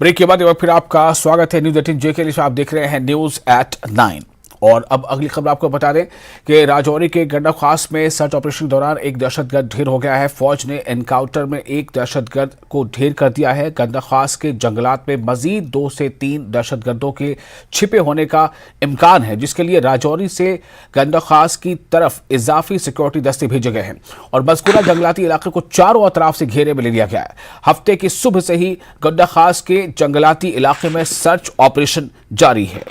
Break के बाद एक बार फिर आपका स्वागत है न्यूज 18 जे के लिए। आप देख रहे हैं न्यूज एट 9 और अब अगली खबर आपको बता दें कि राजौरी के गंडक खास में सर्च ऑपरेशन के दौरान एक दहशतगर्द ढेर हो गया है। फौज ने एनकाउंटर में एक दहशतगर्द को ढेर कर दिया है। गंडक खास के जंगलात में मजीद 2 से 3 दहशतगर्दों के छिपे होने का इम्कान है, जिसके लिए राजौरी से गंडक खास की तरफ इजाफी सिक्योरिटी दस्ते भेजे गए हैं और मज़कूरा जंगलाती इलाके को चारों अतराफ से घेरे में ले लिया गया है। हफ्ते की सुबह से ही गंडक खास के जंगलाती इलाके में सर्च ऑपरेशन जारी है।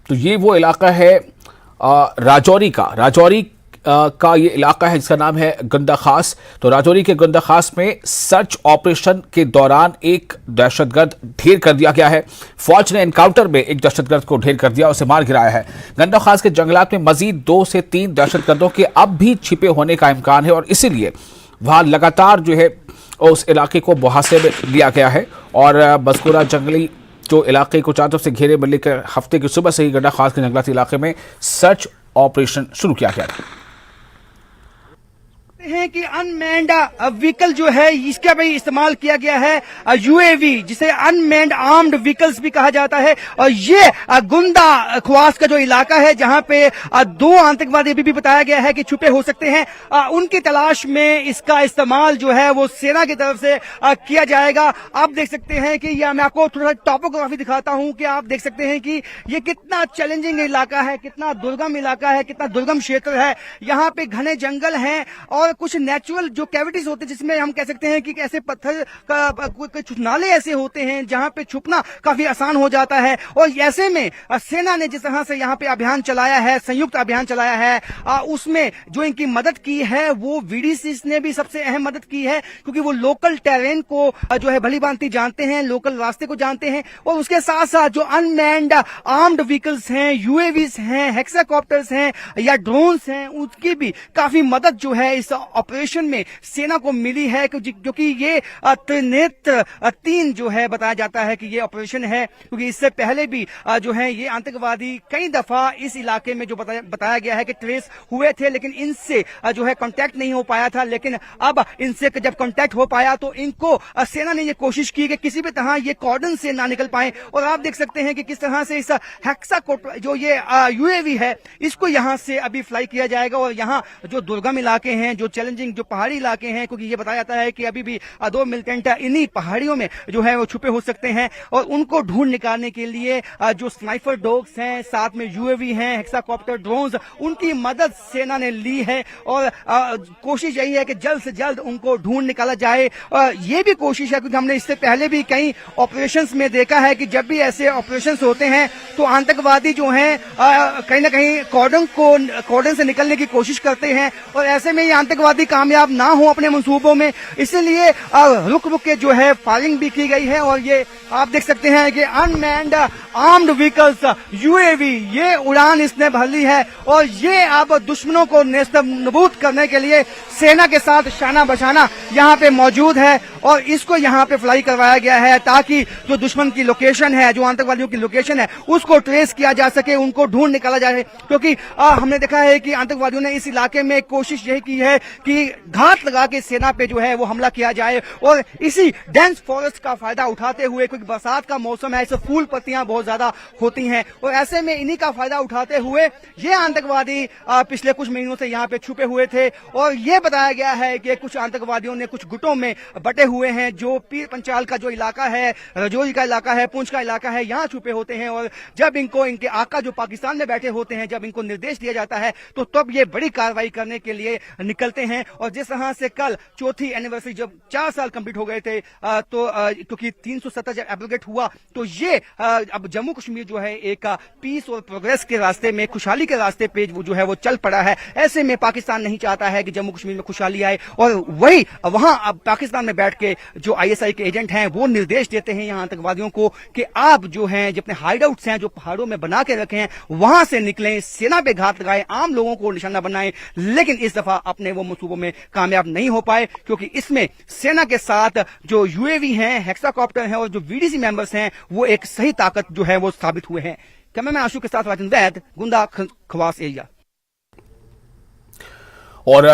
तो ये वो इलाका है राजौरी का ये इलाका है जिसका नाम है गंडक खास। तो राजौरी के गंडक खास में सर्च ऑपरेशन के दौरान एक दहशतगर्द ढेर कर दिया गया है। फौज ने एनकाउंटर में एक दहशतगर्द को ढेर कर दिया, उसे मार गिराया है। गंडक खास के जंगलात में मजीद 2 से 3 दहशतगर्दों के अब भी छिपे होने का इम्कान है और इसीलिए वहां लगातार जो है उस इलाके को मुहासे में लिया गया है और मज़कूरा जंगली जो इलाके को चारों तरफ से घेरे में लेकर हफ्ते की सुबह से ही गंडक खास के जंगलाती इलाके में सर्च ऑपरेशन शुरू किया गया है। हैं कि अनमैन्ड व्हीकल जो है इसका भी इस्तेमाल किया गया है, यूएवी जिसे अनमैन्ड आर्म्ड व्हीकल्स भी कहा जाता है। और ये गुंदा ख्वास का जो इलाका है जहां पे 2 आतंकवादी अभी भी बताया गया है कि छुपे हो सकते हैं, उनकी तलाश में इसका इस्तेमाल जो है वो सेना की तरफ से किया जाएगा। आप देख सकते हैं कि मैं आपको थोड़ा टॉपोग्राफी दिखाता हूं कि आप देख सकते हैं कि ये कितना चैलेंजिंग इलाका है, कितना दुर्गम इलाका है, कितना दुर्गम क्षेत्र है। यहाँ पे घने जंगल हैं और कुछ नेचुरल जो कैविटीज होते हैं जिसमें हम कह सकते हैं कि ऐसे पत्थर का कुछ नाले ऐसे होते हैं जहां पे छुपना काफी आसान हो जाता है। और ऐसे में सेना ने जिस तरह से यहाँ पे अभियान चलाया है, संयुक्त अभियान चलाया है, उसमें जो इनकी मदद की है वो वीडीसी ने भी सबसे अहम मदद की है, क्योंकि वो लोकल टेरेन को जो है भली भांति जानते हैं, लोकल रास्ते को जानते हैं। और उसके साथ साथ जो अनमैन्ड आर्म्ड व्हीकल्स हैं, यूएवीज हैं, हेक्साकॉप्टर्स हैं या ड्रोन्स हैं, उसकी भी काफी मदद जो है इस ऑपरेशन में सेना को मिली है, क्योंकि ये त्रिनेत्र 3 जो है बताया जाता है कि ये ऑपरेशन है। क्योंकि इससे पहले भी जो है ये आतंकवादी कई दफा इस इलाके में जो बताया गया है कि ट्रेस हुए थे, लेकिन इनसे जो है कांटेक्ट नहीं हो पाया था। लेकिन अब इनसे जब कांटेक्ट हो पाया तो इनको सेना ने ये कोशिश की कि किसी भी तरह ये कॉर्डन से ना निकल पाए। और आप देख सकते हैं कि किस तरह से इस हेक्साकॉप्टर जो ये यूएवी है इसको यहां से अभी फ्लाई किया जाएगा। और यहाँ जो दुर्गम इलाके हैं, जो चैलेंजिंग जो पहाड़ी इलाके हैं, क्योंकि ये बताया जाता है कि अभी भी 2 मिलिटेंट इन्हीं पहाड़ियों में जो है वो छुपे हो सकते हैं। और उनको ढूंढ निकालने के लिए जो स्नाइपर डॉग्स हैं, साथ में यूएवी हैं, हेक्साकॉप्टर ड्रोन्स, उनकी मदद सेना ने ली है। और कोशिश यही है कि जल्द से जल्द उनको ढूंढ निकाला जाए। ये भी कोशिश है क्योंकि हमने इससे पहले भी कई ऑपरेशंस में देखा है कि जब भी ऐसे ऑपरेशंस होते हैं तो आतंकवादी जो हैं कहीं ना कहीं कॉर्डन से निकलने की कोशिश करते हैं और ऐसे में ये आतंकवादी कामयाब ना हो अपने मंसूबों में। इसलिए रुक रुक के जो है फायरिंग भी की गई है। और ये आप देख सकते हैं कि अनमैन्ड आर्म्ड व्हीकल्स यूएवी ये उड़ान इसने भर ली है और ये अब दुश्मनों को नेस्तनाबूद करने के लिए सेना के साथ शाना बशाना यहाँ पे मौजूद है। और इसको यहाँ पे फ्लाई करवाया गया है ताकि जो दुश्मन की लोकेशन है, जो आतंकवादियों की लोकेशन है, उसको ट्रेस किया जा सके, उनको ढूंढ निकाला जाए। क्योंकि हमने देखा है कि आतंकवादियों ने इस इलाके में कोशिश यही की है कि घात लगा के सेना पे जो है वो हमला किया जाए। और इसी डेंस फॉरेस्ट का फायदा उठाते हुए, क्योंकि बरसात का मौसम है, इससे फूल पत्तियां बहुत ज्यादा होती हैं और ऐसे में इन्हीं का फायदा उठाते हुए ये आतंकवादी पिछले कुछ महीनों से यहाँ पे छुपे हुए थे। और ये बताया गया है कि कुछ आतंकवादियों ने कुछ गुटों में बटे हुए हैं, जो पीर पंचाल का जो इलाका है, राजौरी का इलाका है, पुंछ का इलाका है, यहाँ छुपे होते हैं। और जब इनको इनके आका जो पाकिस्तान में बैठे होते हैं, जब इनको निर्देश दिया जाता है तो तब ये बड़ी कार्रवाई करने के लिए निकलते हैं। और जिस तरह से कल 4th एनिवर्सरी जब 4 साल कंप्लीट हो गए थे तो क्योंकि 370 जब एब्रोगेट हुआ तो ये अब जम्मू कश्मीर जो है एक पीस और प्रोग्रेस के रास्ते में, खुशहाली के रास्ते पे जो है वो चल पड़ा है। ऐसे में पाकिस्तान नहीं चाहता है कि जम्मू कश्मीर में खुशहाली आए और वही वहां अब पाकिस्तान में बैठ के जो आईएसआई के एजेंट हैं वो निर्देश देते हैं यहाँ आतंकवादियों को कि आप जो हैं जो अपने हाइडआउट्स हैं जो पहाड़ों में बना के रखे हैं वहां से निकलें, सेना पे घात लगाएं, आम लोगों को निशाना बनाएं। लेकिन इस दफा अपने वो मंसूबों में कामयाब नहीं हो पाए क्योंकि इसमें सेना के साथ जो यूएवी हैं, हेक्साकॉप्टर हैं और जो वीडीसी मेंबर्स हैं वो एक सही ताकत जो है वो साबित हुए हैं। कैमरामैन आशु के साथ राजन वैद, गुंडा खवास एरिया। और